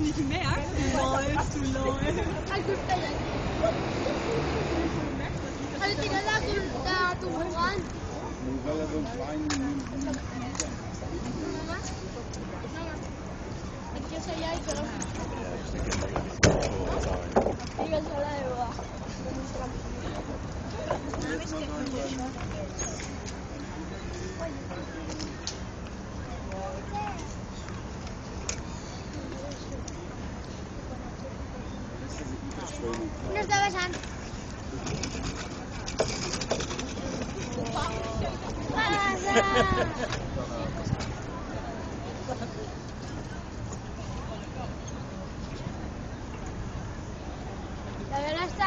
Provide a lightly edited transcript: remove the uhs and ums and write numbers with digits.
nicht merkt. Läufst du läufst. Ano tinala tumuran? Weil er so klein Yo soy ahí, pero... Digo sola de boda. No està baixant. Passa! La Viola està